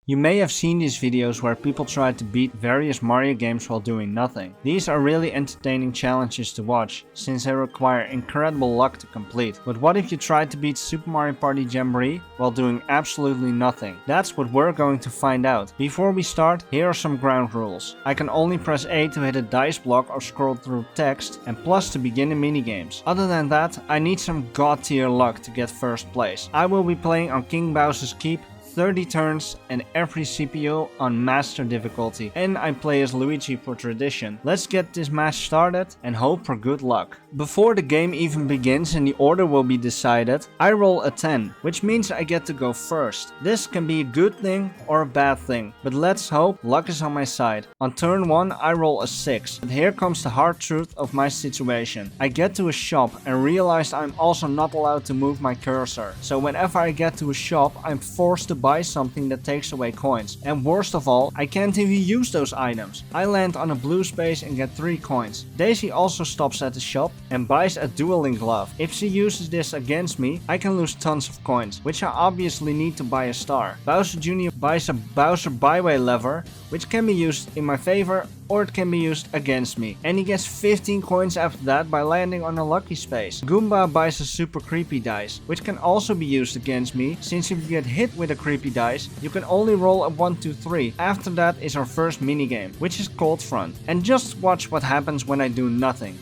You may have seen these videos where people try to beat various Mario games while doing nothing. These are really entertaining challenges to watch, since they require incredible luck to complete. But what if you tried to beat Super Mario Party Jamboree while doing absolutely nothing? That's what we're going to find out. Before we start, here are some ground rules. I can only press A to hit a dice block or scroll through text, and plus to begin the minigames. Other than that, I need some god tier luck to get first place. I will be playing on King Bowser's Keep, 30 turns and every CPU on master difficulty, and I play as Luigi for tradition. Let's get this match started and hope for good luck. Before the game even begins and the order will be decided, I roll a 10, which means I get to go first. This can be a good thing or a bad thing, but let's hope luck is on my side. On turn 1 I roll a 6, but here comes the hard truth of my situation. I get to a shop and realized I'm also not allowed to move my cursor, so whenever I get to a shop I'm forced to buy something that takes away coins, and worst of all, I can't even use those items. I land on a blue space and get 3 coins. Daisy also stops at the shop and buys a dueling glove. If she uses this against me, I can lose tons of coins, which I obviously need to buy a star. Bowser Jr. buys a Bowser Byway lever, which can be used in my favor or it can be used against me, and he gets 15 coins after that by landing on a lucky space. Goomba buys a super creepy dice, which can also be used against me, since if you get hit with a creepy dice, you can only roll a 1, 2, 3. After that is our first minigame, which is called Front. And just watch what happens when I do nothing.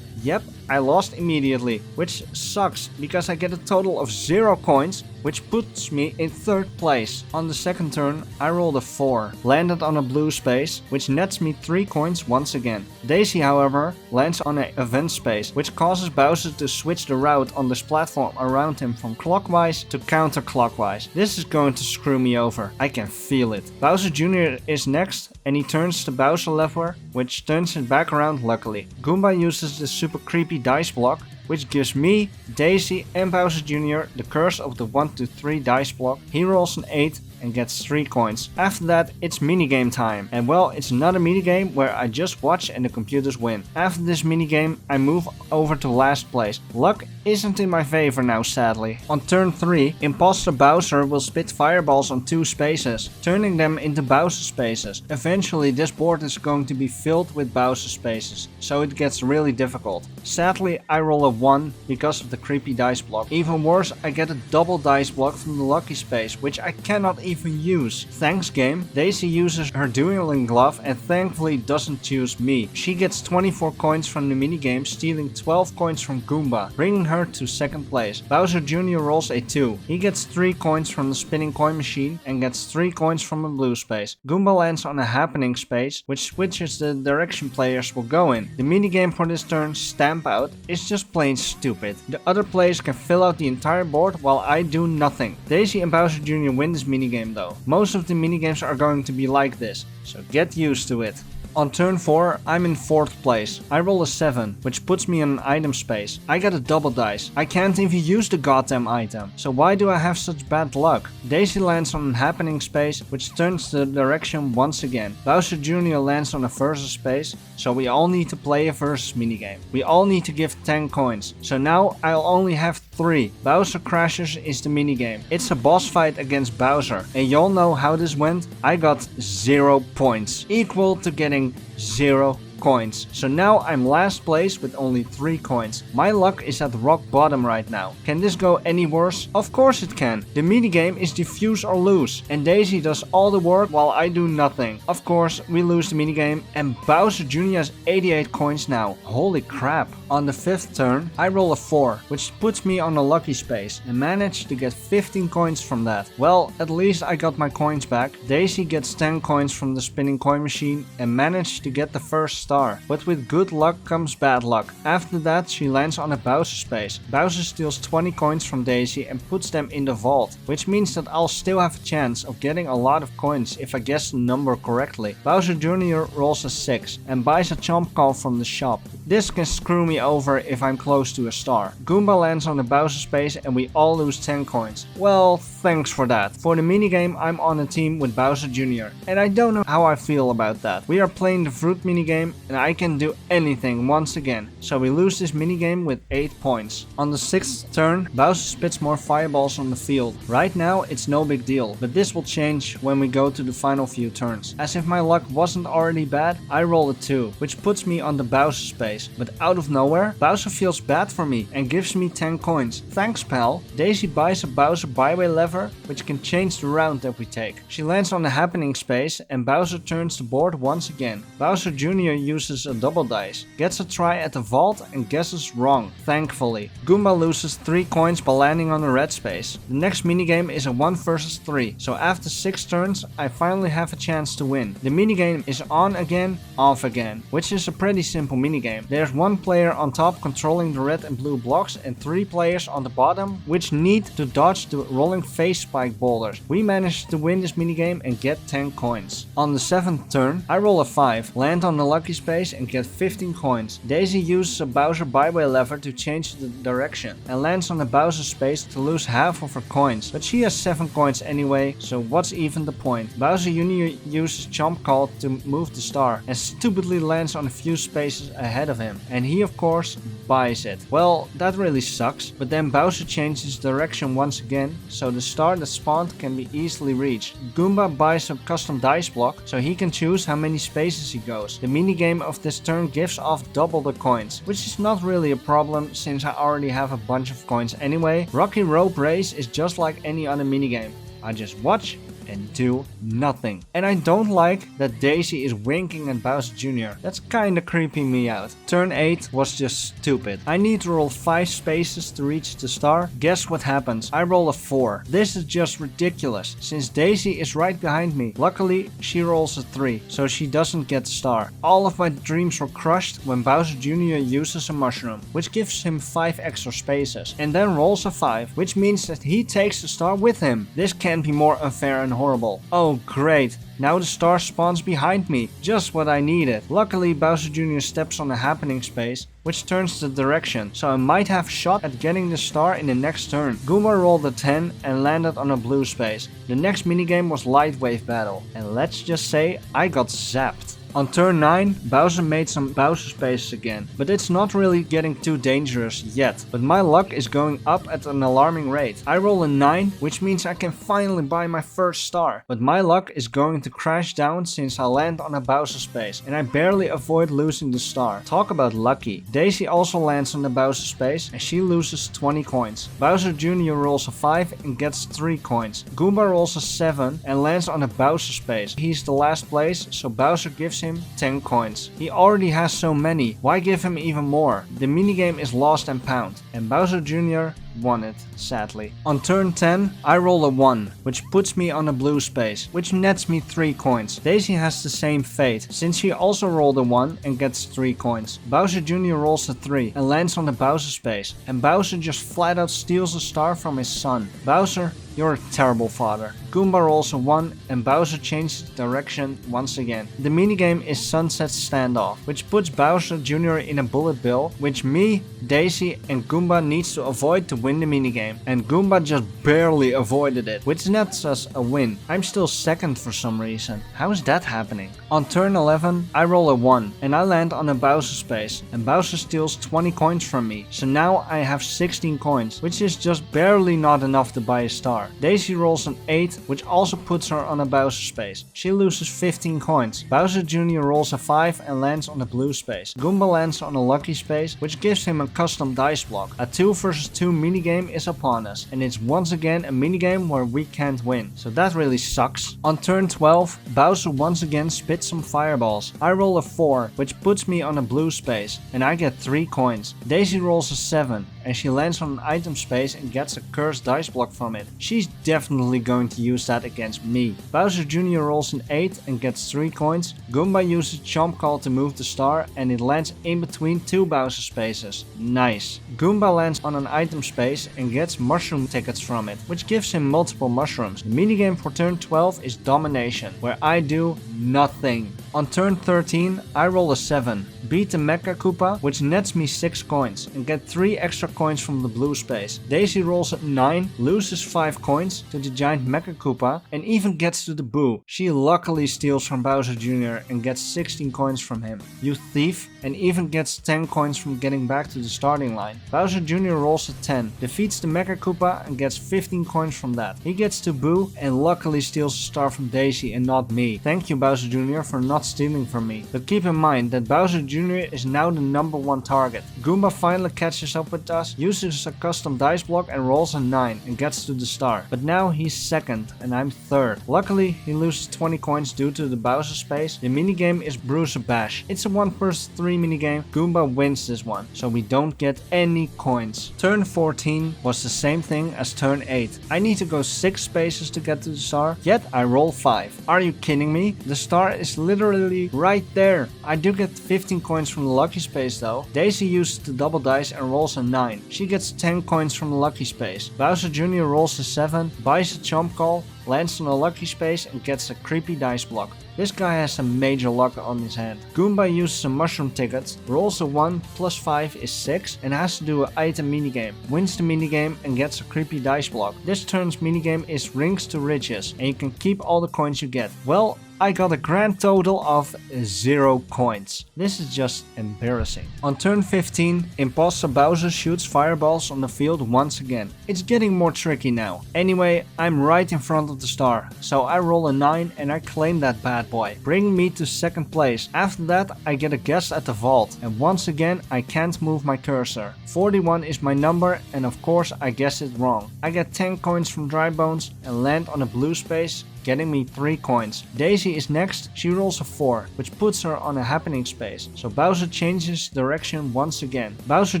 Yep, I lost immediately, which sucks because I get a total of 0 coins, which puts me in 3rd place. On the second turn, I rolled a 4, landed on a blue space, which nets me 3 coins once again. Daisy, however, lands on an event space, which causes Bowser to switch the route on this platform around him from clockwise to counterclockwise. This is going to screw me over, I can feel it. Bowser Jr. is next, and he turns the Bowser lever, which turns it back around luckily. Goomba uses the super creepy dice block, which gives me, Daisy and Bowser Jr. the curse of the 1, 2, 3 dice block. He rolls an 8 and gets 3 coins. After that, it's minigame time. And well, it's not a minigame where I just watch and the computers win. After this minigame, I move over to last place. Luck isn't in my favor now, sadly. On turn 3, Imposter Bowser will spit fireballs on 2 spaces, turning them into Bowser spaces. Eventually, this board is going to be filled with Bowser spaces, so it gets really difficult. Sadly, I roll a 1 because of the creepy dice block. Even worse, I get a double dice block from the lucky space, which I cannot even use. Thanks game. Daisy uses her dueling glove and thankfully doesn't choose me. She gets 24 coins from the minigame, stealing 12 coins from Goomba, bringing her to 2nd place. Bowser Jr. rolls a 2. He gets 3 coins from the spinning coin machine and gets 3 coins from a blue space. Goomba lands on a happening space, which switches the direction players will go in. The minigame for this turn, Stamp Out, is just plain stupid. The other players can fill out the entire board while I do nothing. Daisy and Bowser Jr. win this minigame though. Most of the minigames are going to be like this, so get used to it. On turn 4, I'm in 4th place. I roll a 7, which puts me in an item space. I get a double dice. I can't even use the goddamn item. So why do I have such bad luck? Daisy lands on a happening space, which turns the direction once again. Bowser Jr. lands on a versus space, so we all need to play a versus minigame. We all need to give 10 coins. So now I'll only have 3. Bowser Crashers is the minigame. It's a boss fight against Bowser. And y'all know how this went? I got 0 points, equal to getting 0 coins. So now I'm last place with only 3 coins. My luck is at rock bottom right now. Can this go any worse? Of course it can. The minigame is defuse or lose, and Daisy does all the work while I do nothing. Of course, we lose the minigame and Bowser Jr. has 88 coins now. Holy crap. On the 5th turn, I roll a 4, which puts me on a lucky space and managed to get 15 coins from that. Well, at least I got my coins back. Daisy gets 10 coins from the spinning coin machine and managed to get the first star. But with good luck comes bad luck. After that, she lands on a Bowser space. Bowser steals 20 coins from Daisy and puts them in the vault, which means that I'll still have a chance of getting a lot of coins if I guess the number correctly. Bowser Jr. rolls a 6 and buys a chomp call from the shop. This can screw me over if I'm close to a star. Goomba lands on the Bowser space and we all lose 10 coins. Well, thanks for that. For the minigame, I'm on a team with Bowser Jr. and I don't know how I feel about that. We are playing the fruit minigame and I can do anything once again, so we lose this minigame with 8 points. On the 6th turn, Bowser spits more fireballs on the field. Right now it's no big deal, but this will change when we go to the final few turns. As if my luck wasn't already bad, I roll a 2, which puts me on the Bowser space, but out of nowhere, Bowser feels bad for me and gives me 10 coins. Thanks, pal. Daisy buys a Bowser byway lever, which can change the route that we take. She lands on the happening space and Bowser turns the board once again. Bowser Jr. uses a double dice, gets a try at the vault and guesses wrong, thankfully. Goomba loses 3 coins by landing on the red space. The next minigame is a 1 versus 3, so after 6 turns I finally have a chance to win. The minigame is on again, off again, which is a pretty simple minigame. There's 1 player on top controlling the red and blue blocks and 3 players on the bottom which need to dodge the rolling face spike boulders. We managed to win this minigame and get 10 coins. On the 7th turn, I roll a 5, land on the lucky space and get 15 coins. Daisy uses a Bowser byway lever to change the direction and lands on the Bowser space to lose half of her coins, but she has 7 coins anyway, so what's even the point? Bowser Jr. uses Chomp Call to move the star and stupidly lands on a few spaces ahead of him, and he of course buys it. Well, that really sucks, but then Bowser changes direction once again, so the star that spawned can be easily reached. Goomba buys a custom dice block, so he can choose how many spaces he goes. The minigame of this turn gives off double the coins, which is not really a problem since I already have a bunch of coins anyway. Rocky Rope Race is just like any other minigame. I just watch and do nothing. And I don't like that Daisy is winking at Bowser Jr. That's kinda creeping me out. Turn 8 was just stupid. I need to roll 5 spaces to reach the star. Guess what happens? I roll a 4. This is just ridiculous, since Daisy is right behind me. Luckily, she rolls a 3, so she doesn't get the star. All of my dreams were crushed when Bowser Jr. uses a mushroom, which gives him 5 extra spaces, and then rolls a 5, which means that he takes the star with him. This can't be more unfair and horrible. Oh great, now the star spawns behind me, just what I needed. Luckily Bowser Jr. steps on the happening space, which turns the direction, so I might have shot at getting the star in the next turn. Goomba rolled a 10 and landed on a blue space. The next minigame was Light Wave Battle, and let's just say I got zapped. On turn 9, Bowser made some Bowser spaces again, but it's not really getting too dangerous yet. But my luck is going up at an alarming rate. I roll a 9, which means I can finally buy my first star. But my luck is going to crash down since I land on a Bowser space, and I barely avoid losing the star. Talk about lucky. Daisy also lands on the Bowser space, and she loses 20 coins. Bowser Jr. rolls a 5 and gets 3 coins. Goomba rolls a 7 and lands on a Bowser space. He's the last place, so Bowser gives him 10 coins. He already has so many, why give him even more? The minigame is lost and found, and Bowser Jr. won it, sadly. On turn 10, I roll a 1, which puts me on a blue space, which nets me 3 coins. Daisy has the same fate, since she also rolled a 1 and gets 3 coins. Bowser Jr. rolls a 3 and lands on the Bowser space, and Bowser just flat out steals a star from his son. Bowser, you're a terrible father. Goomba rolls a 1 and Bowser changes direction once again. The minigame is Sunset Standoff, which puts Bowser Jr. in a bullet bill, which me, Daisy and Goomba needs to avoid to win the minigame. And Goomba just barely avoided it, which nets us a win. I'm still second for some reason. How is that happening? On turn 11, I roll a 1 and I land on a Bowser space, and Bowser steals 20 coins from me. So now I have 16 coins, which is just barely not enough to buy a star. Daisy rolls an 8, which also puts her on a Bowser space. She loses 15 coins. Bowser Jr. rolls a 5 and lands on a blue space. Goomba lands on a lucky space, which gives him a custom dice block. A 2 versus 2 minigame is upon us, and it's once again a minigame where we can't win. So that really sucks. On turn 12, Bowser once again spits some fireballs. I roll a 4, which puts me on a blue space, and I get 3 coins. Daisy rolls a 7, and she lands on an item space and gets a cursed dice block from it. She's definitely going to use that against me. Bowser Jr. rolls an 8 and gets 3 coins. Goomba uses Chomp Call to move the star, and it lands in between 2 Bowser spaces. Nice. Goomba lands on an item space and gets mushroom tickets from it, which gives him multiple mushrooms. The minigame for turn 12 is Domination, where I do nothing. On turn 13, I roll a 7, beat the Mecha Koopa, which nets me 6 coins, and get 3 extra coins from the blue space. Daisy rolls a 9, loses 5 coins to the giant Mecha Koopa, and even gets to the Boo. She luckily steals from Bowser Jr. and gets 16 coins from him. You thief, and even gets 10 coins from getting back to the starting line. Bowser Jr. rolls a 10, defeats the Mecha Koopa and gets 15 coins from that. He gets to Boo and luckily steals a star from Daisy and not me. Thank you Bowser Jr. for not stealing from me. But keep in mind that Bowser Jr. is now the number 1 target. Goomba finally catches up with us, uses a custom dice block and rolls a 9 and gets to the star. But now he's second and I'm third. Luckily he loses 20 coins due to the Bowser space. The minigame is Bruiser Bash. It's a 1-3 minigame. Goomba wins this one, so we don't get any coins. Turn 14 was the same thing as turn 8. I need to go 6 spaces to get to the star, yet I roll 5. Are you kidding me? The star is literally right there. I do get 15 coins from the lucky space though. Daisy uses the double dice and rolls a 9. She gets 10 coins from the lucky space. Bowser Jr. rolls a 7, buys a chomp call, lands on a lucky space and gets a creepy dice block. This guy has some major luck on his hand. Goomba uses some mushroom tickets, rolls a 1 plus 5 is 6 and has to do an item minigame. Wins the minigame and gets a creepy dice block. This turn's minigame is Rings to Riches and you can keep all the coins you get. Well, I got a grand total of 0 coins. This is just embarrassing. On turn 15, Imposter Bowser shoots fireballs on the field once again. It's getting more tricky now. Anyway, I'm right in front of the star, so I roll a 9 and I claim that bad boy, bringing me to second place. After that, I get a guess at the vault, and once again, I can't move my cursor. 41 is my number, and of course, I guess it wrong. I get 10 coins from Dry Bones and land on a blue space, getting me 3 coins. Daisy is next, she rolls a 4, which puts her on a happening space, so Bowser changes direction once again. Bowser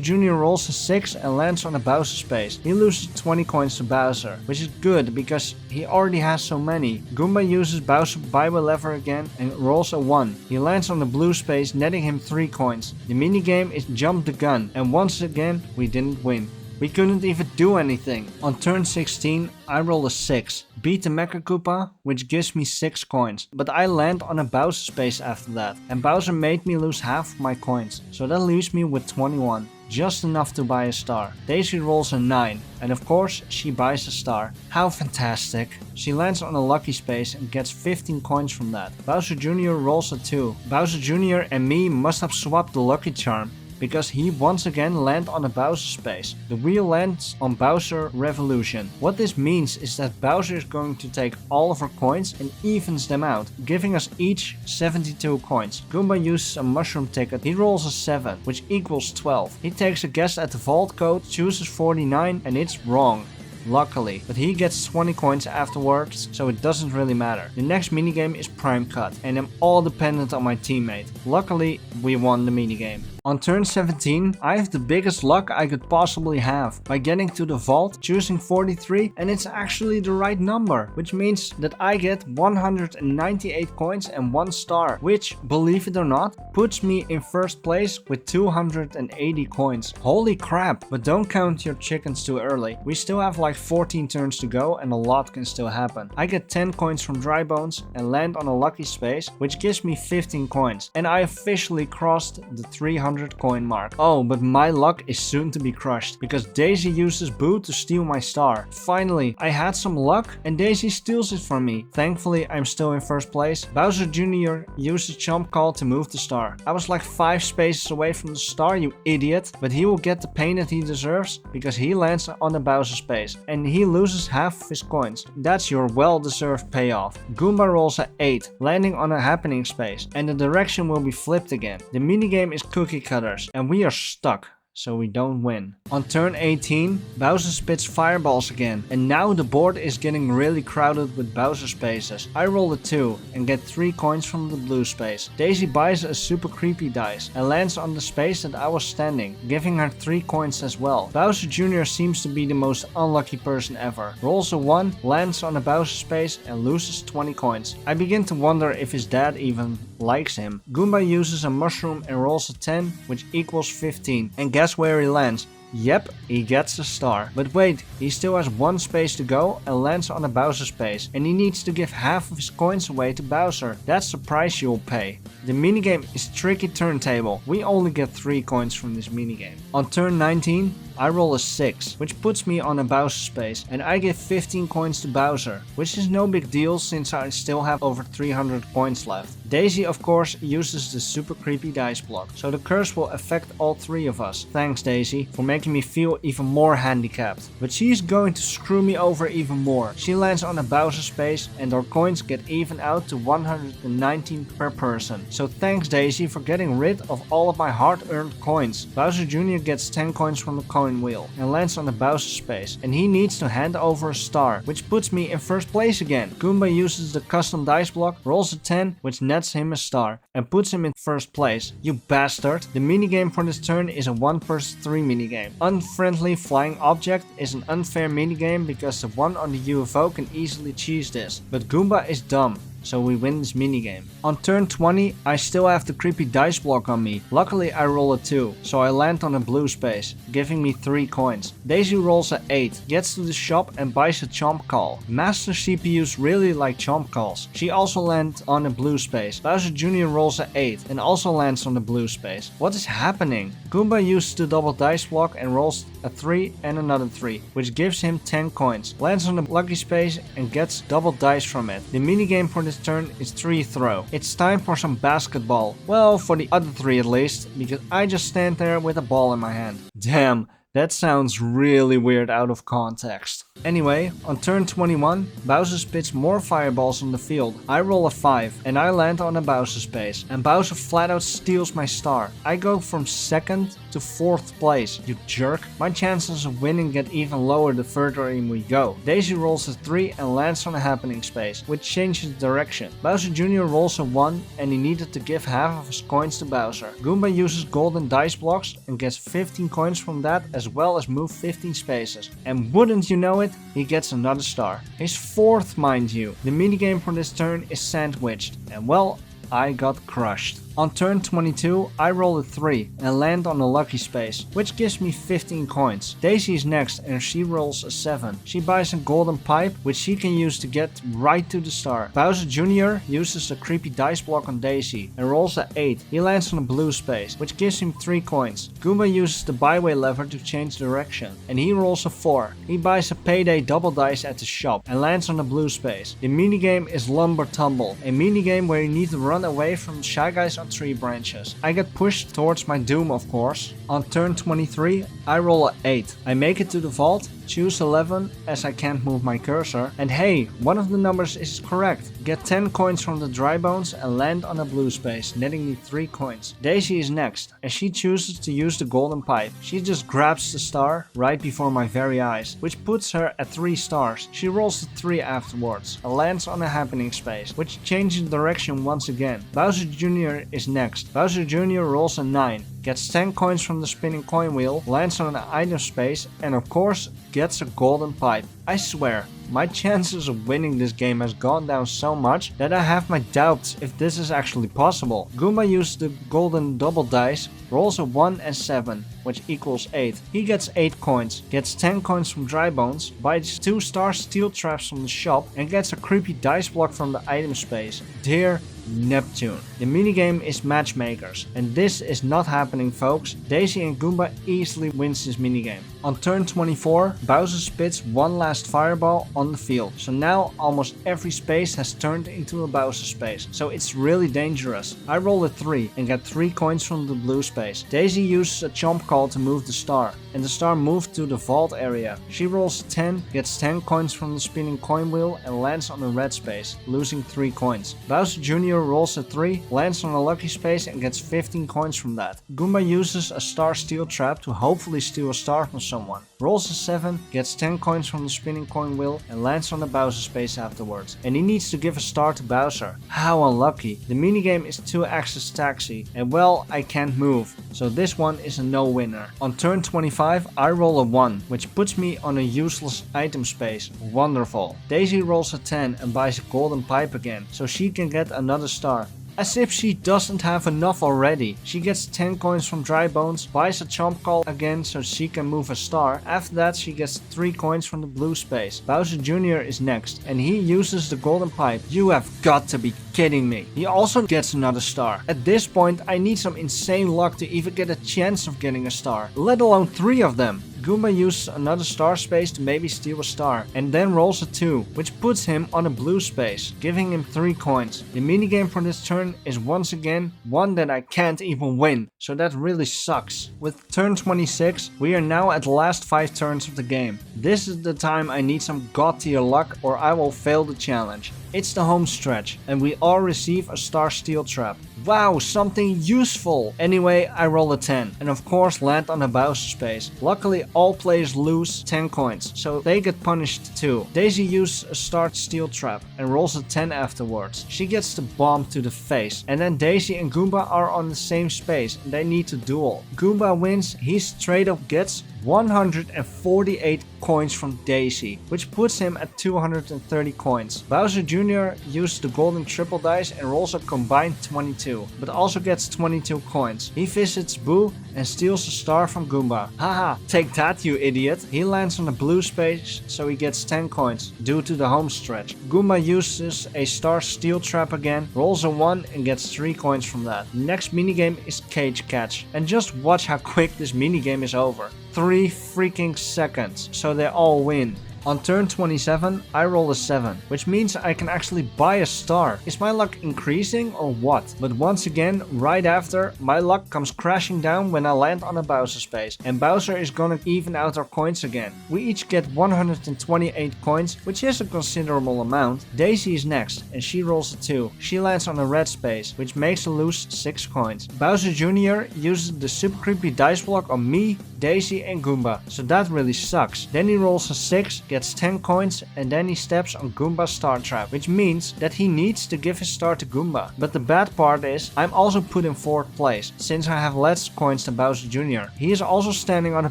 Jr. rolls a 6 and lands on a Bowser space. He loses 20 coins to Bowser, which is good because he already has so many. Goomba uses Bowser Bible Lever again and rolls a 1. He lands on the blue space, netting him 3 coins. The minigame is Jump the Gun, and once again we didn't win. We couldn't even do anything. On turn 16, I roll a 6, beat the Mecha Koopa, which gives me 6 coins. But I land on a Bowser space after that, and Bowser made me lose half of my coins, so that leaves me with 21. Just enough to buy a star. Daisy rolls a 9, and of course she buys a star. How fantastic. She lands on a lucky space and gets 15 coins from that. Bowser Jr. rolls a 2. Bowser Jr. and me must have swapped the lucky charm, because he once again lands on a Bowser space. The wheel lands on Bowser Revolution. What this means is that Bowser is going to take all of our coins and evens them out, giving us each 72 coins. Goomba uses a mushroom ticket. He rolls a 7, which equals 12. He takes a guess at the vault code, chooses 49, and it's wrong. Luckily, but he gets 20 coins afterwards, so it doesn't really matter. The next minigame is Prime Cut, and I'm all dependent on my teammate. Luckily, we won the minigame. On turn 17, I have the biggest luck I could possibly have by getting to the vault, choosing 43, and it's actually the right number, which means that I get 198 coins and 1 star, which, believe it or not, puts me in first place with 280 coins. Holy crap, but don't count your chickens too early. We still have like 14 turns to go and a lot can still happen. I get 10 coins from Dry Bones and land on a lucky space, which gives me 15 coins, and I officially crossed the 300 coin mark. Oh, but my luck is soon to be crushed, because Daisy uses Boo to steal my star. Finally, I had some luck and Daisy steals it from me. Thankfully, I'm still in first place. Bowser Jr. uses Chomp Call to move the star. I was like 5 spaces away from the star, you idiot, but he will get the pain that he deserves, because he lands on the Bowser space and he loses half of his coins. That's your well-deserved payoff. Goomba rolls a 8, landing on a happening space, and the direction will be flipped again. The minigame is Cookie Cutters, and we are stuck, so we don't win. On turn 18, Bowser spits fireballs again, and now the board is getting really crowded with Bowser spaces. I roll a 2 and get 3 coins from the blue space. Daisy buys a super creepy dice and lands on the space that I was standing, giving her 3 coins as well. Bowser Jr. seems to be the most unlucky person ever. Rolls a 1, lands on a Bowser space and loses 20 coins. I begin to wonder if his dad even likes him. Goomba uses a mushroom and rolls a 10, which equals 15. And guess where he lands? Yep, he gets a star. But wait, he still has one space to go and lands on a Bowser space, and he needs to give half of his coins away to Bowser. That's the price you'll pay. The minigame is Tricky Turntable. We only get 3 coins from this minigame. On turn 19, I roll a 6, which puts me on a Bowser space, and I give 15 coins to Bowser, which is no big deal since I still have over 300 coins left. Daisy of course uses the super creepy dice block, so the curse will affect all 3 of us. Thanks Daisy for making me feel even more handicapped. But she's going to screw me over even more. She lands on a Bowser space and our coins get even out to 119 per person. So thanks Daisy for getting rid of all of my hard-earned coins. Bowser Jr. gets 10 coins from the coin wheel and lands on the Bowser space, and he needs to hand over a star, which puts me in first place again. Goomba uses the custom dice block, rolls a 10, which nets him a star, and puts him in first place. You bastard! The minigame for this turn is a 1 vs 3 minigame. Unfriendly flying object is an unfair minigame because the one on the UFO can easily cheese this, but Goomba is dumb. So we win this minigame. On turn 20, I still have the creepy dice block on me. Luckily I roll a 2, so I land on a blue space, giving me 3 coins. Daisy rolls a 8, gets to the shop and buys a chomp call. Master CPUs really like chomp calls. She also lands on a blue space. Bowser Jr. rolls a 8 and also lands on the blue space. What is happening? Goomba uses the double dice block and rolls a 3 and another 3, which gives him 10 coins. Lands on the lucky space and gets double dice from it. The minigame for this turn is 3 throw. It's time for some basketball. Well, for the other 3 at least, because I just stand there with a ball in my hand. Damn, that sounds really weird out of context. Anyway, on turn 21, Bowser spits more fireballs on the field. I roll a 5 and I land on a Bowser space, and Bowser flat out steals my star. I go from 2nd to 4th place, you jerk. My chances of winning get even lower the further in we go. Daisy rolls a 3 and lands on a happening space, which changes direction. Bowser Jr. rolls a 1 and he needed to give half of his coins to Bowser. Goomba uses golden dice blocks and gets 15 coins from that, as well as move 15 spaces. And wouldn't you know it, he gets another star. His 4th, mind you. The minigame for this turn is sandwiched, and well, I got crushed. On turn 22, I roll a 3 and land on a lucky space, which gives me 15 coins. Daisy is next and she rolls a 7. She buys a golden pipe, which she can use to get right to the star. Bowser Jr. uses a creepy dice block on Daisy and rolls a 8. He lands on a blue space, which gives him 3 coins. Goomba uses the byway lever to change direction, and he rolls a 4. He buys a payday double dice at the shop and lands on a blue space. The minigame is Lumber Tumble, a minigame where you need to run away from Shy Guys on tree branches. I get pushed towards my doom, of course. On turn 23, I roll a 8. I make it to the vault, choose 11 as I can't move my cursor, and hey, one of the numbers is correct. Get 10 coins from the dry bones and land on a blue space, netting me 3 coins. Daisy is next, and she chooses to use the golden pipe. She just grabs the star right before my very eyes, which puts her at 3 stars. She rolls a 3 afterwards and lands on a happening space, which changes direction once again. Bowser Jr. is next. Bowser Jr. rolls a 9, gets 10 coins from the spinning coin wheel, lands on an item space, and of course gets a golden pipe. I swear, my chances of winning this game has gone down so much that I have my doubts if this is actually possible. Goomba uses the golden double dice, rolls a 1 and 7, which equals 8. He gets 8 coins, gets 10 coins from dry bones, buys 2 star steel traps from the shop, and gets a creepy dice block from the item space. Dear Neptune. The minigame is matchmakers, and this is not happening, folks. Daisy and Goomba easily wins this minigame. On turn 24, Bowser spits one last fireball on the field, so now almost every space has turned into a Bowser space, so it's really dangerous. I roll a 3 and get 3 coins from the blue space. Daisy uses a chomp call to move the star, and the star moves to the vault area. She rolls 10, gets 10 coins from the spinning coin wheel and lands on a red space, losing 3 coins. Bowser Jr. rolls a 3, lands on a lucky space and gets 15 coins from that. Goomba uses a star steel trap to hopefully steal a star from someone. Rolls a 7, gets 10 coins from the spinning coin wheel and lands on the Bowser space afterwards. And he needs to give a star to Bowser. How unlucky. The minigame is 2-axis taxi, and well, I can't move, so this one is a no-winner. On turn 25, I roll a 1, which puts me on a useless item space. Wonderful. Daisy rolls a 10 and buys a golden pipe again, so she can get another star. As if she doesn't have enough already. She gets 10 coins from Dry Bones, buys a Chomp Call again so she can move a star. After that she gets 3 coins from the blue space. Bowser Jr. is next and he uses the golden pipe. You have got to be kidding me. He also gets another star. At this point I need some insane luck to even get a chance of getting a star, let alone 3 of them. Goomba uses another star space to maybe steal a star, and then rolls a 2, which puts him on a blue space, giving him 3 coins. The minigame for this turn is once again one that I can't even win, so that really sucks. With turn 26, we are now at the last 5 turns of the game. This is the time I need some god tier luck or I will fail the challenge. It's the home stretch, and we all receive a star steel trap. Wow, something useful! Anyway, I roll a 10, and of course land on a Bowser space. Luckily, all players lose 10 coins, so they get punished too. Daisy uses a star steel trap and rolls a 10 afterwards. She gets the bomb to the face, and then Daisy and Goomba are on the same space and they need to duel. Goomba wins, he straight up gets 148 coins from Daisy, which puts him at 230 coins. Bowser Jr. uses the golden triple dice and rolls a combined 22, but also gets 22 coins. He visits Boo and steals a star from Goomba. Haha, take that you idiot. He lands on a blue space, so he gets 10 coins due to the home stretch. Goomba uses a star steel trap again, rolls a 1 and gets 3 coins from that. The next minigame is Cage Catch, and just watch how quick this minigame is over. 3 freaking seconds, so they all win. On turn 27, I roll a 7, which means I can actually buy a star. Is my luck increasing or what? But once again, right after, my luck comes crashing down when I land on a Bowser space, and Bowser is gonna even out our coins again. We each get 128 coins, which is a considerable amount. Daisy is next, and she rolls a 2. She lands on a red space, which makes her lose 6 coins. Bowser Jr. uses the super creepy dice block on me, Daisy and Goomba, so that really sucks. Then he rolls a 6, gets 10 coins, and then he steps on Goomba's star trap, which means that he needs to give his star to Goomba. But the bad part is, I'm also put in 4th place, since I have less coins than Bowser Jr. He is also standing on a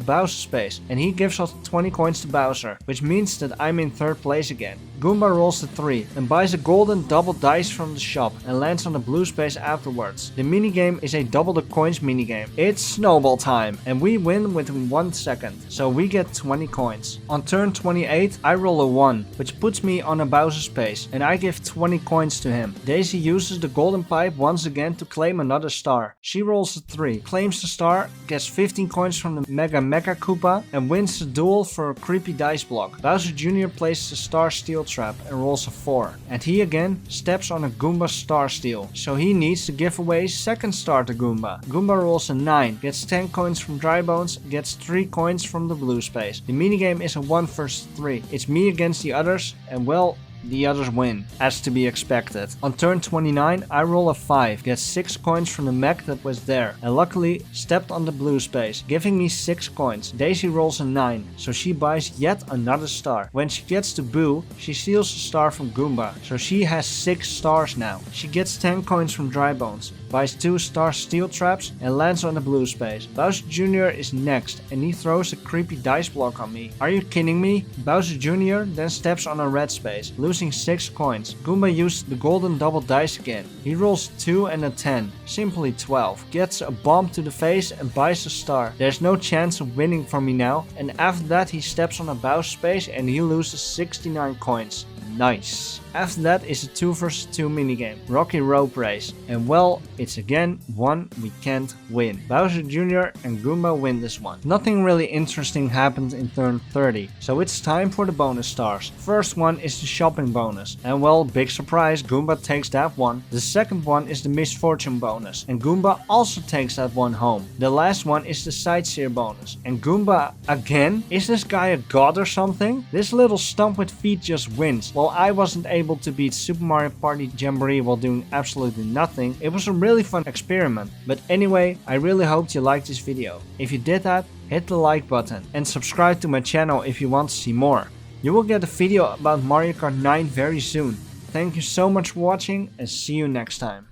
Bowser space, and he gives us 20 coins to Bowser, which means that I'm in 3rd place again. Goomba rolls a 3 and buys a golden double dice from the shop and lands on the blue space afterwards. The minigame is a double the coins minigame. It's snowball time, and we win within 1 second, so we get 20 coins. On turn 28, I roll a 1, which puts me on a Bowser space, and I give 20 coins to him. Daisy uses the golden pipe once again to claim another star. She rolls a 3, claims the star, gets 15 coins from the Mega Koopa, and wins the duel for a creepy dice block. Bowser Jr. places a star steel trap and rolls a 4, and he again steps on a Goomba star steel, so he needs to give away his 2nd star to Goomba. Goomba rolls a 9, gets 10 coins from Dry Bones, gets 3 coins from the blue space. The minigame is a 1 vs 3. It's me against the others, and well, the others win, as to be expected. On turn 29, I roll a 5, get 6 coins from the mech that was there, and luckily stepped on the blue space, giving me 6 coins. Daisy rolls a 9, so she buys yet another star. When she gets to Boo, she steals a star from Goomba, so she has 6 stars now. She gets 10 coins from Dry Bones, buys 2 star steel traps, and lands on the blue space. Bowser Jr. is next, and he throws a creepy dice block on me. Are you kidding me? Bowser Jr. then steps on a red space, losing 6 coins. Goomba used the golden double dice again. He rolls 2 and a 10, simply 12. Gets a bomb to the face and buys a star. There's no chance of winning for me now, and after that he steps on a Bowser space and he loses 69 coins. Nice. After that is a 2 vs 2 minigame, Rocky Rope Race, and well, it's again one we can't win. Bowser Jr. and Goomba win this one. Nothing really interesting happened in turn 30, so it's time for the bonus stars. First one is the shopping bonus, and well, big surprise, Goomba takes that one. The second one is the misfortune bonus, and Goomba also takes that one home. The last one is the sightseer bonus, and Goomba again? Is this guy a god or something? This little stump with feet just wins. While I wasn't able to beat Super Mario Party Jamboree while doing absolutely nothing, it was a really fun experiment. But anyway, I really hoped you liked this video. If you did that, hit the like button and subscribe to my channel if you want to see more. You will get a video about Mario Kart 9 very soon. Thank you so much for watching and see you next time.